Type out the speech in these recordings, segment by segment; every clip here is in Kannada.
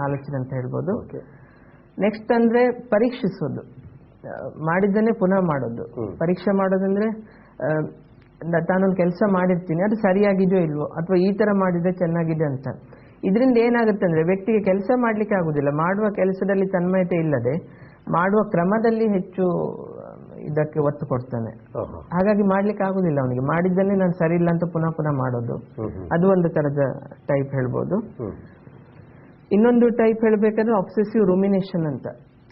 ಆಲೋಚನೆ ಅಂತ ಹೇಳ್ಬೋದು. ನೆಕ್ಸ್ಟ್ ಅಂದ್ರೆ ಪರೀಕ್ಷಿಸೋದು, ಮಾಡಿದ್ದನ್ನೇ ಪುನಃ ಮಾಡೋದು. ಪರೀಕ್ಷೆ ಮಾಡೋದಂದ್ರೆ ತಾನೊಂದು ಕೆಲಸ ಮಾಡಿರ್ತೀನಿ, ಅದು ಸರಿಯಾಗಿದೆಯೋ ಇಲ್ವೋ, ಅಥವಾ ಈ ತರ ಮಾಡಿದ್ರೆ ಚೆನ್ನಾಗಿದೆ ಅಂತ. ಇದರಿಂದ ಏನಾಗುತ್ತೆ ಅಂದ್ರೆ ವ್ಯಕ್ತಿಗೆ ಕೆಲಸ ಮಾಡ್ಲಿಕ್ಕೆ ಆಗುದಿಲ್ಲ, ಮಾಡುವ ಕೆಲಸದಲ್ಲಿ ತನ್ಮಯತೆ ಇಲ್ಲದೆ ಮಾಡುವ ಕ್ರಮದಲ್ಲಿ ಹೆಚ್ಚು ಇದಕ್ಕೆ ಒತ್ತು ಕೊಡ್ತಾನೆ. ಹಾಗಾಗಿ ಮಾಡ್ಲಿಕ್ಕೆ ಆಗುದಿಲ್ಲ ಅವನಿಗೆ. ಮಾಡಿದ್ದನ್ನೇ ನಾನು ಸರಿ ಇಲ್ಲ ಅಂತ ಪುನಃ ಪುನಃ ಮಾಡೋದು, ಅದು ಒಂದು ತರದ ಟೈಪ್ ಹೇಳ್ಬೋದು. ಇನ್ನೊಂದು ಟೈಪ್ ಹೇಳ್ಬೇಕಾದ್ರೆ ಆಬ್ಸೆಸಿವ್ ರುಮಿನೇಷನ್ ಅಂತ,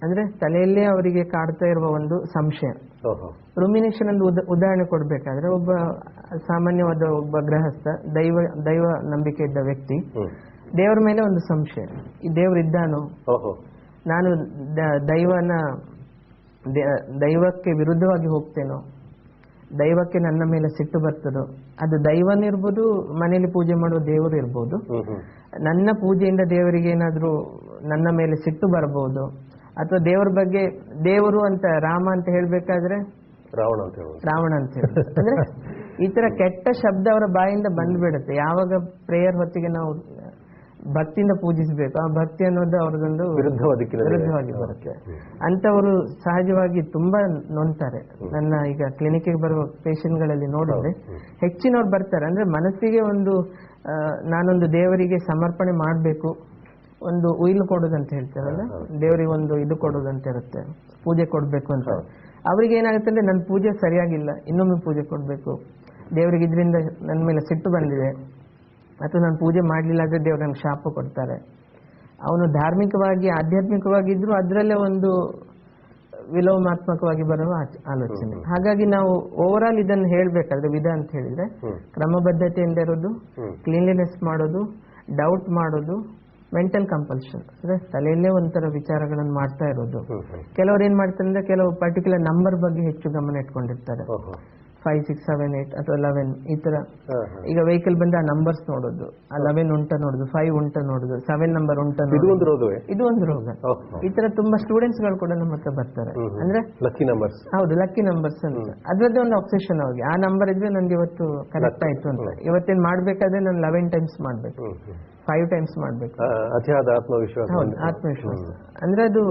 ಅಂದ್ರೆ ತಲೆಯಲ್ಲೇ ಅವರಿಗೆ ಕಾಡ್ತಾ ಇರುವ ಒಂದು ಸಂಶಯ. ರುಮಿನೇಷನ್ ಒಂದು ಉದಾಹರಣೆ ಕೊಡ್ಬೇಕಾದ್ರೆ, ಒಬ್ಬ ಸಾಮಾನ್ಯವಾದ ಒಬ್ಬ ಗೃಹಸ್ಥ, ದೈವ ನಂಬಿಕೆ ಇದ್ದ ವ್ಯಕ್ತಿ, ದೇವರ ಮೇಲೆ ಒಂದು ಸಂಶಯ, ಈ ದೇವ್ರು ಇದ್ದಾನೋ, ನಾನು ದೈವಕ್ಕೆ ವಿರುದ್ಧವಾಗಿ ಹೋಗ್ತೇನೋ, ದೈವಕ್ಕೆ ನನ್ನ ಮೇಲೆ ಸಿಟ್ಟು ಬರ್ತದೋ, ಅದು ದೈವನಿರ್ಬೋದು, ಮನೆಯಲ್ಲಿ ಪೂಜೆ ಮಾಡುವ ದೇವರು ಇರ್ಬೋದು, ನನ್ನ ಪೂಜೆಯಿಂದ ದೇವರಿಗೆ ಏನಾದ್ರೂ ನನ್ನ ಮೇಲೆ ಸಿಟ್ಟು ಬರಬಹುದು, ಅಥವಾ ದೇವರ ಬಗ್ಗೆ ದೇವರು ಅಂತ ರಾಮ ಅಂತ ಹೇಳ್ಬೇಕಾದ್ರೆ ರಾವಣ ಅಂತ ಹೇಳಿ, ಅಂದ್ರೆ ಈ ತರ ಕೆಟ್ಟ ಶಬ್ದ ಅವರ ಬಾಯಿಂದ ಬಂದ್ಬಿಡುತ್ತೆ. ಯಾವಾಗ ಪ್ರೇಯರ್ ಹೊತ್ತಿಗೆ ನಾವು ಭಕ್ತಿಯಿಂದ ಪೂಜಿಸಬೇಕು, ಆ ಭಕ್ತಿ ಅನ್ನೋದು ಅವ್ರದೊಂದು ವಿರುದ್ಧವಾಗಿ ಬರುತ್ತೆ. ಅಂತವರು ಸಹಜವಾಗಿ ತುಂಬಾ ನೊಂತಾರೆ. ನನ್ನ ಈಗ ಕ್ಲಿನಿಕ್ಗೆ ಬರುವ ಪೇಷಂಟ್ಗಳಲ್ಲಿ ನೋಡಿದ್ರೆ ಹೆಚ್ಚಿನವ್ರು ಬರ್ತಾರೆ, ಅಂದ್ರೆ ಮನಸ್ಸಿಗೆ ಒಂದು ನಾನೊಂದು ದೇವರಿಗೆ ಸಮರ್ಪಣೆ ಮಾಡಬೇಕು, ಒಂದು ಉಯಿಲು ಕೊಡೋದಂತ ಹೇಳ್ತಾರಲ್ಲ, ದೇವರಿಗೆ ಒಂದು ಇದು ಕೊಡೋದಂತ ಇರುತ್ತೆ, ಪೂಜೆ ಕೊಡ್ಬೇಕು ಅಂತ. ಅವ್ರಿಗೆ ಏನಾಗುತ್ತೆ ಅಂದ್ರೆ ನನ್ನ ಪೂಜೆ ಸರಿಯಾಗಿಲ್ಲ, ಇನ್ನೊಮ್ಮೆ ಪೂಜೆ ಕೊಡ್ಬೇಕು, ದೇವರಿಗೆ ಇದರಿಂದ ನನ್ನ ಮೇಲೆ ಸಿಟ್ಟು ಬಂದಿದೆ, ಅಥವಾ ನಾನು ಪೂಜೆ ಮಾಡಲಿಲ್ಲ ಅಂದ್ರೆ ದೇವ್ರು ನನಗೆ ಶಾಪ ಕೊಡ್ತಾರೆ. ಅವನು ಧಾರ್ಮಿಕವಾಗಿ ಆಧ್ಯಾತ್ಮಿಕವಾಗಿ ಇದ್ರು ಅದರಲ್ಲೇ ಒಂದು ವಿಲೋಮಾತ್ಮಕವಾಗಿ ಬರುವ ಆಲೋಚನೆ. ಹಾಗಾಗಿ ನಾವು ಓವರ್ ಆಲ್ ಇದನ್ನು ಹೇಳ್ಬೇಕಾದ್ರೆ ವಿಧ ಅಂತ ಹೇಳಿದ್ರೆ, ಕ್ರಮಬದ್ಧತೆಯಿಂದ ಇರೋದು, ಕ್ಲೀನ್ಲಿನೆಸ್ ಮಾಡೋದು, ಡೌಟ್ ಮಾಡೋದು, ಮೆಂಟಲ್ ಕಂಪಲ್ಷನ್, ಅಂದ್ರೆ ತಲೆಯಲ್ಲೇ ಒಂಥರ ವಿಚಾರಗಳನ್ನು ಮಾಡ್ತಾ ಇರೋದು. ಕೆಲವರು ಏನ್ ಮಾಡ್ತಾರೆ ಅಂದ್ರೆ ಕೆಲವು ಪರ್ಟಿಕ್ಯುಲರ್ ನಂಬರ್ ಬಗ್ಗೆ ಹೆಚ್ಚು ಗಮನ ಇಟ್ಕೊಂಡಿರ್ತಾರೆ, 5, 6, 7, 8 ಅಥವಾ 11 ಈ ತರ. ಈಗ ವೆಹಿಕಲ್ ಬಂದ್ರೆ ಆ ನಂಬರ್ಸ್ ನೋಡೋದು, ಆ 11 ಉಂಟ ನೋಡುದು, 5 ಉಂಟ ನೋಡುದು, 7 ನಂಬರ್ ಉಂಟ ನೋಡುದು, ಇದು ಒಂದು ರೋಗ. ಈ ತರ ತುಂಬಾ ಸ್ಟೂಡೆಂಟ್ಸ್ ಗಳು ಕೂಡ ನಮ್ಮ ಹತ್ರ ಬರ್ತಾರೆ, ಅಂದ್ರೆ ಲಕ್ಕಿ ನಂಬರ್ಸ್. ಹೌದು, ಲಕ್ಕಿ ನಂಬರ್ಸ್ ಅಂತ, ಅದ್ರದ್ದೇ ಒಂದು ಅಬ್ಸೆಷನ್ ಅವ್ರಿಗೆ. ಆ ನಂಬರ್ ಇದ್ರೆ ನನ್ಗೆ ಇವತ್ತು ಕರೆಕ್ಟ್ ಆಯ್ತು ಅಂತ. ಇವತ್ತೇನ್ ಮಾಡ್ಬೇಕಾದ್ರೆ ನಾನು 11 ಟೈಮ್ಸ್ ಮಾಡ್ಬೇಕು, 5 ಟೈಮ್ಸ್ ಮಾಡ್ಬೇಕು. ಅತಿಯಾದ ಆತ್ಮವಿಶ್ವಾಸ. ಹೌದು, ಆತ್ಮವಿಶ್ವಾಸ ಅಂದ್ರೆ ಅದು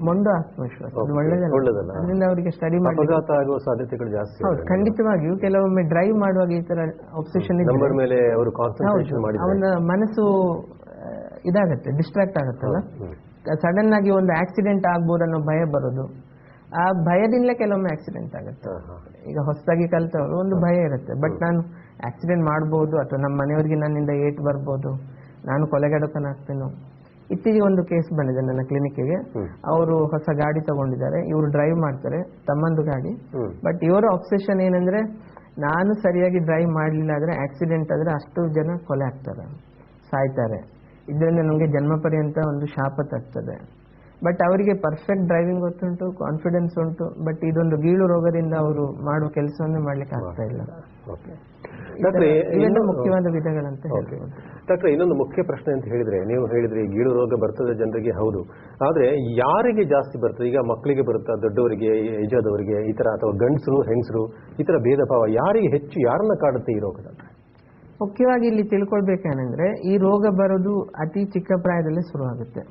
ಮೊಂಡು ಆತ್ಮವಿಶ್ವಾಸ, ಅದು ಒಳ್ಳೆದಲ್ಲ. ಅದರಿಂದ ಅವರಿಗೆ ಸ್ಟಡಿ ಮಾಡಿ ಆಗುವ ಸಾಧ್ಯತೆಗಳು ಜಾಸ್ತಿ. ಹೌದು, ಖಂಡಿತವಾಗಿಯೂ. ಕೆಲವೊಮ್ಮೆ ಡ್ರೈವ್ ಮಾಡುವಾಗ ಈ ತರ ಆಬ್ಸೆಷನ್ ಮೇಲೆ ಅವನ ಮನಸ್ಸು ಇದಾಗತ್ತೆ, ಡಿಸ್ಟ್ರಾಕ್ಟ್ ಆಗತ್ತಲ್ಲ, ಸಡನ್ ಆಗಿ ಒಂದು ಆಕ್ಸಿಡೆಂಟ್ ಆಗ್ಬೋದು ಅನ್ನೋ ಭಯ ಬರೋದು, ಆ ಭಯದಿಂದಲೇ ಕೆಲವೊಮ್ಮೆ ಆಕ್ಸಿಡೆಂಟ್ ಆಗುತ್ತೆ. ಈಗ ಹೊಸದಾಗಿ ಕಲ್ತವರು ಒಂದು ಭಯ ಇರುತ್ತೆ, ಬಟ್ ನಾನು ಆಕ್ಸಿಡೆಂಟ್ ಮಾಡ್ಬೋದು, ಅಥವಾ ನಮ್ಮ ಮನೆಯವರಿಗೆ ನನ್ನಿಂದ ಏಟ್ ಬರ್ಬೋದು, ನಾನು ಕೊಲೆಗಡಕನಾಗ್ತೇನೋ. ಇತ್ತೀಚೆಗೆ ಒಂದು ಕೇಸ್ ಬಂದಿದೆ ನನ್ನ ಕ್ಲಿನಿಕ್ಗೆ. ಅವರು ಹೊಸ ಗಾಡಿ ತಗೊಂಡಿದ್ದಾರೆ, ಇವರು ಡ್ರೈವ್ ಮಾಡ್ತಾರೆ, ತಮ್ಮಂದು ಗಾಡಿ. ಬಟ್ ಇವರ ಆಬ್ಸೆಷನ್ ಏನಂದ್ರೆ, ನಾನು ಸರಿಯಾಗಿ ಡ್ರೈವ್ ಮಾಡಲಿಲ್ಲ ಆದ್ರೆ, ಆಕ್ಸಿಡೆಂಟ್ ಆದ್ರೆ ಅಷ್ಟು ಜನ ಕೊಲೆ ಆಗ್ತಾರೆ, ಸಾಯ್ತಾರೆ, ಇದರಿಂದ ನಮಗೆ ಜನ್ಮ ಪರ್ಯಂತ ಒಂದು ಶಾಪ ತಗ್ತದೆ. ಬಟ್ ಅವರಿಗೆ ಪರ್ಫೆಕ್ಟ್ ಡ್ರೈವಿಂಗ್ ಗೊತ್ತುಂಟು, ಕಾನ್ಫಿಡೆನ್ಸ್ ಉಂಟು, ಬಟ್ ಇದೊಂದು ಗೀಳು ರೋಗದಿಂದ ಅವರು ಮಾಡುವ ಕೆಲಸವನ್ನೇ ಮಾಡ್ಲಿಕ್ಕೆ ಆಗ್ತಾ ಇಲ್ಲ. ಇವೆಲ್ಲ ಮುಖ್ಯವಾದ ವಿಧಗಳಂತ ಹೇಳ್ಬೋದು. ಡಾಕ್ಟ್ರೆ, ಇನ್ನೊಂದು ಮುಖ್ಯ ಪ್ರಶ್ನೆ ಅಂತ ಹೇಳಿದ್ರೆ, ನೀವು ಹೇಳಿದ್ರಿ ಗೀಳು ರೋಗ ಬರ್ತದೆ ಜನರಿಗೆ, ಹೌದು. ಆದ್ರೆ ಯಾರಿಗೆ ಜಾಸ್ತಿ ಬರ್ತದೆ? ಈಗ ಮಕ್ಕಳಿಗೆ ಬರುತ್ತಾ, ದೊಡ್ಡವರಿಗೆ, ಏಜಾದವರಿಗೆ ಈ ತರ, ಅಥವಾ ಗಂಡಸರು ಹೆಂಗಸರು ಈ ತರ ಭೇದ ಭಾವ ಯಾರಿಗೆ ಹೆಚ್ಚು, ಯಾರನ್ನ ಕಾಡುತ್ತೆ ಈ ರೋಗ? ಮುಖ್ಯವಾಗಿ ಇಲ್ಲಿ ತಿಳ್ಕೊಳ್ಬೇಕೇನಂದ್ರೆ, ಈ ರೋಗ ಬರೋದು ಅತಿ ಚಿಕ್ಕ ಪ್ರಾಯದಲ್ಲೇ ಶುರುವಾಗುತ್ತೆ.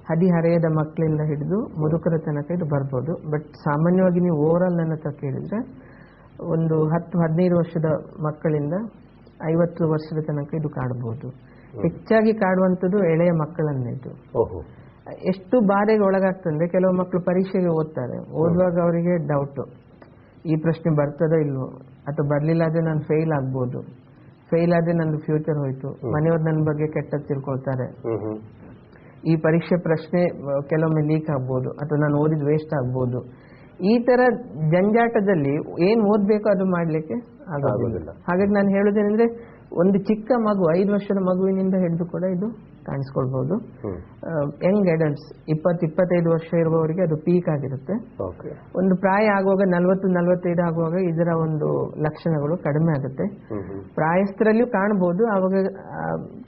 ಹದಿಹರೆಯದ ಮಕ್ಕಳಿಂದ ಹಿಡಿದು ಮುದುಕರ ತನಕ ಇದು ಬರ್ಬೋದು. ಬಟ್ ಸಾಮಾನ್ಯವಾಗಿ ನೀವು ಓವರ್ ಆಲ್ ನನ್ನ ಹತ್ರ ಕೇಳಿದ್ರೆ, ಒಂದು 10-15 ವರ್ಷದ ಮಕ್ಕಳಿಂದ 50 ವರ್ಷದ ತನಕ ಇದು ಕಾಡಬಹುದು. ಹೆಚ್ಚಾಗಿ ಕಾಡುವಂಥದ್ದು ಎಳೆಯ ಮಕ್ಕಳನ್ನೇ. ಇದು ಎಷ್ಟು ಬಾಧೆಗೆ ಒಳಗಾಗ್ತಂದ್ರೆ, ಕೆಲವು ಮಕ್ಕಳು ಪರೀಕ್ಷೆಗೆ ಓದ್ತಾರೆ, ಓದುವಾಗ ಅವರಿಗೆ ಡೌಟ್, ಈ ಪ್ರಶ್ನೆ ಬರ್ತದೋ ಇಲ್ವೋ, ಅಥವಾ ಬರ್ಲಿಲ್ಲ ಆದ್ರೆ ನಾನು ಫೇಲ್ ಆಗ್ಬೋದು, ಫೇಲ್ ಆದ್ರೆ ನಂದು ಫ್ಯೂಚರ್ ಹೋಯ್ತು, ಮನೆಯವ್ರು ನನ್ನ ಬಗ್ಗೆ ಕೆಟ್ಟದ್ದು ತಿಳ್ಕೊಳ್ತಾರೆ, ಈ ಪರೀಕ್ಷೆ ಪ್ರಶ್ನೆ ಕೆಲವೊಮ್ಮೆ ಲೀಕ್ ಆಗ್ಬೋದು, ಅಥವಾ ನಾನು ಓದಿದ್ ವೇಸ್ಟ್ ಆಗ್ಬೋದು. ಈ ತರ ಜಂಜಾಟದಲ್ಲಿ ಏನ್ ಓದ್ಬೇಕೋ ಅದು ಮಾಡ್ಲಿಕ್ಕೆ ಆಗೋದಿಲ್ಲ. ಹಾಗಾಗಿ ನಾನು ಹೇಳೋದೇನೆಂದ್ರೆ, ಒಂದು ಚಿಕ್ಕ ಮಗು, 5 ವರ್ಷದ ಮಗುವಿನಿಂದ ಹಿಡಿದು ಕೂಡ ಇದು ಕಾಣಿಸ್ಕೊಳ್ಬಹುದು. ಯಂಗ್ ಅಡಲ್ಟ್ಸ್ 20-25 ವರ್ಷ ಇರುವವರಿಗೆ ಅದು ಪೀಕ್ ಆಗಿರುತ್ತೆ. ಒಂದು ಪ್ರಾಯ ಆಗುವಾಗ 40-45 ಆಗುವಾಗ ಇದರ ಒಂದು ಲಕ್ಷಣಗಳು ಕಡಿಮೆ ಆಗುತ್ತೆ. ಪ್ರಾಯಸ್ಥರಲ್ಲಿಯೂ ಕಾಣಬಹುದು. ಆವಾಗ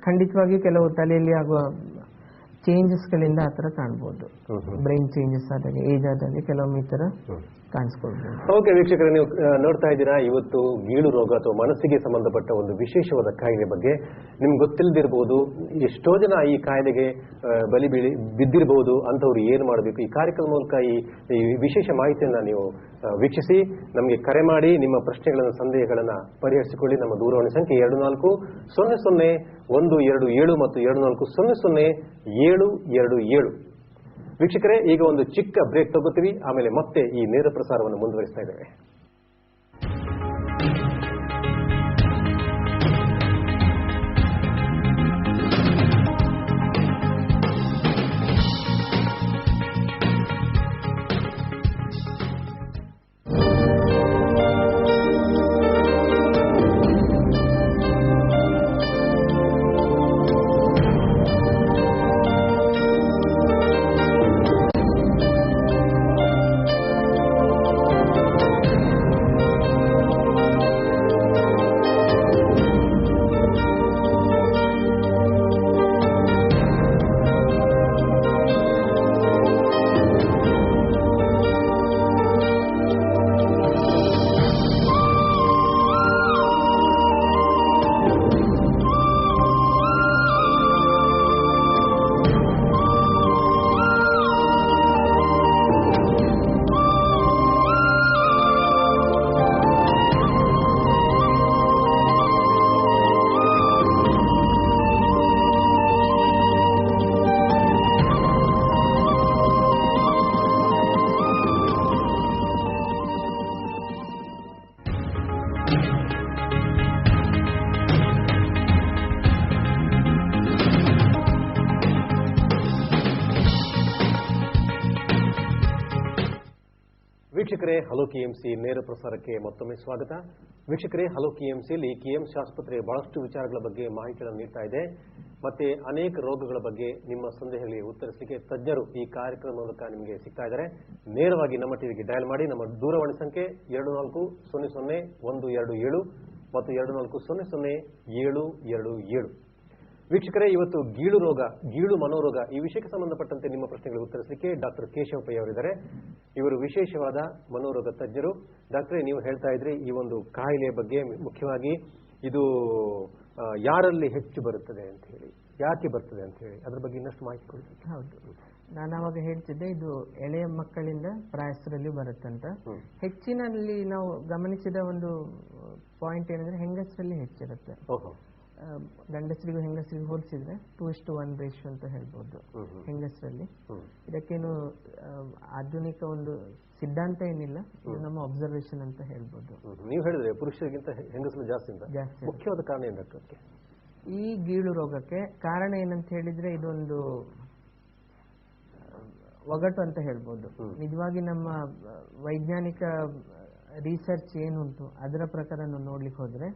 ಖಂಡಿತವಾಗಿಯೂ ಕೆಲವು ತಲೆಯಲ್ಲಿ ಆಗುವ ಚೇಂಜಸ್ ಗಳಿಂದ ಆತರ ಕಾಣಬಹುದು. ಬ್ರೈನ್ ಚೇಂಜಸ್ ಆದಾಗ, ಏಜ್ ಆದಾಗ ಕೆಲವೊಮ್ಮೆ ಈ ತರ ಕಾಣಿಸ್ಕೊಳ್ಬೋದು. ಓಕೆ ವೀಕ್ಷಕರೇ, ನೀವು ನೋಡ್ತಾ ಇದ್ದೀರಾ ಇವತ್ತು ಗೀಳು ರೋಗ ಅಥವಾ ಮನಸ್ಸಿಗೆ ಸಂಬಂಧಪಟ್ಟ ಒಂದು ವಿಶೇಷವಾದ ಕಾಯಿಲೆ ಬಗ್ಗೆ. ನಿಮ್ಗೆ ಗೊತ್ತಿಲ್ಲದಿರಬಹುದು, ಎಷ್ಟೋ ಜನ ಈ ಕಾಯಿಲೆಗೆ ಬಿದ್ದಿರಬಹುದು. ಅಂಥವ್ರು ಏನು ಮಾಡಬೇಕು, ಈ ಕಾರ್ಯಕ್ರಮ ಮೂಲಕ ಈ ವಿಶೇಷ ಮಾಹಿತಿಯನ್ನ ನೀವು ವೀಕ್ಷಿಸಿ ನಮಗೆ ಕರೆ ಮಾಡಿ ನಿಮ್ಮ ಪ್ರಶ್ನೆಗಳನ್ನು, ಸಂದೇಹಗಳನ್ನು ಪರಿಹರಿಸಿಕೊಳ್ಳಿ. ನಮ್ಮ ದೂರವಾಣಿ ಸಂಖ್ಯೆ 24001227 ಮತ್ತು 24000727. ವೀಕ್ಷಕರೇ, ಈಗ ಒಂದು ಚಿಕ್ಕ ಬ್ರೇಕ್ ತಗೋತೀವಿ, ಆಮೇಲೆ ಮತ್ತೆ ಈ ನೇರ ಪ್ರಸಾರವನ್ನು ಮುಂದುವರಿಸ್ತಾ ಇದ್ದೇವೆ. ವೀಕ್ಷಕರೇ, ಹಲೋ ಕೆಎಂಸಿ ನೇರ ಪ್ರಸಾರಕ್ಕೆ ಮತ್ತೊಮ್ಮೆ ಸ್ವಾಗತ. ವೀಕ್ಷಕರೇ, ಹಲೋ ಕೆಎಂಸಿಯಲ್ಲಿ ಕೆಎಂಸಿ ಆಸ್ಪತ್ರೆ ಬಹಳಷ್ಟು ವಿಚಾರಗಳ ಬಗ್ಗೆ ಮಾಹಿತಿಗಳನ್ನು ನೀಡ್ತಾ ಇದೆ. ಮತ್ತೆ ಅನೇಕ ರೋಗಗಳ ಬಗ್ಗೆ ನಿಮ್ಮ ಸಂದೇಹಗಳಿಗೆ ಉತ್ತರಿಸಲಿಕ್ಕೆ ತಜ್ಞರು ಈ ಕಾರ್ಯಕ್ರಮ ಮೂಲಕ ನಿಮಗೆ ಸಿಗ್ತಾ ಇದ್ದಾರೆ. ನೇರವಾಗಿ ನಮ್ಮ ಟಿವಿಗೆ ಡಯಲ್ ಮಾಡಿ. ನಮ್ಮ ದೂರವಾಣಿ ಸಂಖ್ಯೆ 24001227 ಮತ್ತು 24000727. ವೀಕ್ಷಕರೇ, ಇವತ್ತು ಗೀಳು ರೋಗ, ಗೀಳು ಮನೋರೋಗ ಈ ವಿಷಯಕ್ಕೆ ಸಂಬಂಧಪಟ್ಟಂತೆ ನಿಮ್ಮ ಪ್ರಶ್ನೆಗಳಿಗೆ ಉತ್ತರಿಸಲಿಕ್ಕೆ ಡಾಕ್ಟರ್ ಕೇಶವ ಪೈ ಅವರಿದ್ದಾರೆ. ಇವರು ವಿಶೇಷವಾದ ಮನೋರೋಗ ತಜ್ಞರು. ಡಾಕ್ಟ್ರೇ, ನೀವು ಹೇಳ್ತಾ ಇದ್ರಿ ಈ ಒಂದು ಕಾಯಿಲೆಯ ಬಗ್ಗೆ, ಮುಖ್ಯವಾಗಿ ಇದು ಯಾರಲ್ಲಿ ಹೆಚ್ಚು ಬರುತ್ತದೆ ಅಂತ ಹೇಳಿ, ಯಾಕೆ ಬರ್ತದೆ ಅಂತ ಹೇಳಿ, ಅದ್ರ ಬಗ್ಗೆ ಇನ್ನಷ್ಟು ಮಾಹಿತಿ ಕೊಡಿ. ಹೌದು, ನಾನು ಅವಾಗ ಹೇಳ್ತಿದ್ದೆ ಇದು ಎಳೆಯ ಮಕ್ಕಳಿಂದ ಪ್ರಾಯಸ್ಥರಲ್ಲಿ ಬರುತ್ತಂತ. ಹೆಚ್ಚಿನಲ್ಲಿ ನಾವು ಗಮನಿಸಿದ ಒಂದು ಪಾಯಿಂಟ್ ಏನಂದ್ರೆ ಹೆಂಗಸರಲ್ಲಿ ಹೆಚ್ಚಿರುತ್ತೆ. ಗಂಡಸರಿಗೂ ಹೆಂಗಸರಿಗೂ ಹೋಲಿಸಿದ್ರೆ 2:1 ರೇಷಿಯೋ ಅಂತ ಹೇಳ್ಬೋದು ಹೆಂಗಸರಲ್ಲಿ. ಇದಕ್ಕೇನು ಆಧುನಿಕ ಒಂದು ಸಿದ್ಧಾಂತ ಏನಿಲ್ಲ, ಇದು ನಮ್ಮ ಅಬ್ಸರ್ವೇಷನ್ ಅಂತ ಹೇಳ್ಬೋದು. ನೀವು ಹೇಳಿದ್ರೆ ಪುರುಷರಿಗಿಂತ ಹೆಂಗಸರು ಜಾಸ್ತಿ. ಮುಖ್ಯವಾದ ಕಾರಣ ಏನು ಡಾಕ್ಟರ್? ಈ ಗೀಳು ರೋಗಕ್ಕೆ ಕಾರಣ ಏನಂತ ಹೇಳಿದ್ರೆ ಇದೊಂದು ಒಗಟು ಅಂತ ಹೇಳ್ಬೋದು. ನಿಜವಾಗಿ ನಮ್ಮ ವೈಜ್ಞಾನಿಕ ರಿಸರ್ಚ್ ಏನುಂಟು ಅದರ ಪ್ರಕಾರ ನೋಡ್ಲಿಕ್ಕೆ ಹೋದ್ರೆ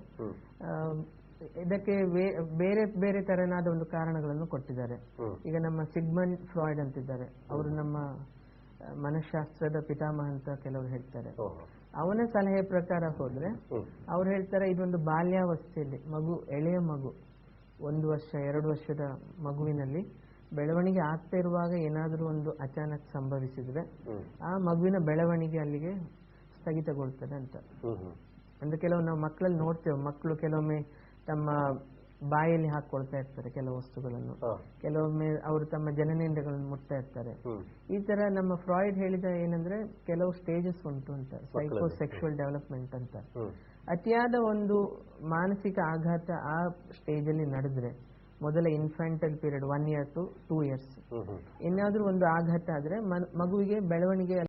ಇದಕ್ಕೆ ಬೇರೆ ಬೇರೆ ತರನಾದ ಒಂದು ಕಾರಣಗಳನ್ನು ಕೊಟ್ಟಿದ್ದಾರೆ. ಈಗ ನಮ್ಮ ಸಿಗ್ಮಂಡ್ ಫ್ರಾಯ್ಡ್ ಅಂತಿದ್ದಾರೆ, ಅವರು ನಮ್ಮ ಮನಃಶಾಸ್ತ್ರದ ಪಿತಾಮಹ ಅಂತ ಕೆಲವರು ಹೇಳ್ತಾರೆ. ಅವನ ಸಲಹೆ ಪ್ರಕಾರ ಹೋದ್ರೆ ಅವ್ರು ಹೇಳ್ತಾರೆ ಇದೊಂದು ಬಾಲ್ಯಾವಸ್ಥೆಯಲ್ಲಿ ಎಳೆಯ ಮಗು 1 ವರ್ಷ 2 ವರ್ಷದ ಮಗುವಿನಲ್ಲಿ ಬೆಳವಣಿಗೆ ಆಗ್ತಾ ಇರುವಾಗ ಏನಾದರೂ ಒಂದು ಅಚಾನಕ್ ಸಂಭವಿಸಿದ್ರೆ ಆ ಮಗುವಿನ ಬೆಳವಣಿಗೆ ಅಲ್ಲಿಗೆ ಸ್ಥಗಿತಗೊಳ್ತದೆ ಅಂತ. ಅಂದ್ರೆ ಕೆಲವು ನಾವು ಮಕ್ಕಳಲ್ಲಿ ನೋಡ್ತೇವೆ, ಮಕ್ಕಳು ಕೆಲವೊಮ್ಮೆ ತಮ್ಮ ಬಾಯಲ್ಲಿ ಹಾಕೊಳ್ತಾ ಇರ್ತಾರೆ ಕೆಲವು ವಸ್ತುಗಳನ್ನು, ಕೆಲವೊಮ್ಮೆ ಅವರು ತಮ್ಮ ಜನನೇಂದ್ರಿಯಗಳನ್ನು ಮುಟ್ತಾ ಇರ್ತಾರೆ. ಈ ತರ ನಮ್ಮ ಫ್ರಾಯ್ಡ್ ಹೇಳಿದ ಏನಂದ್ರೆ ಕೆಲವು ಸ್ಟೇಜಸ್ ಉಂಟು ಅಂತ, ಸೈಕೋ ಸೆಕ್ಷುವಲ್ ಡೆವಲಪ್ಮೆಂಟ್ ಅಂತ. ಅತಿಯಾದ ಒಂದು ಮಾನಸಿಕ ಆಘಾತ ಆ ಸ್ಟೇಜ್ ಅಲ್ಲಿ ನಡೆದ್ರೆ, ಮೊದಲ ಇನ್ಫ್ಯಾಂಟಲ್ ಪೀರಿಯಡ್ 1 year to 2 years, ಏನಾದ್ರೂ ಒಂದು ಆಘಾತ ಆದ್ರೆ ಮಗುವಿಗೆ ಬೆಳವಣಿಗೆ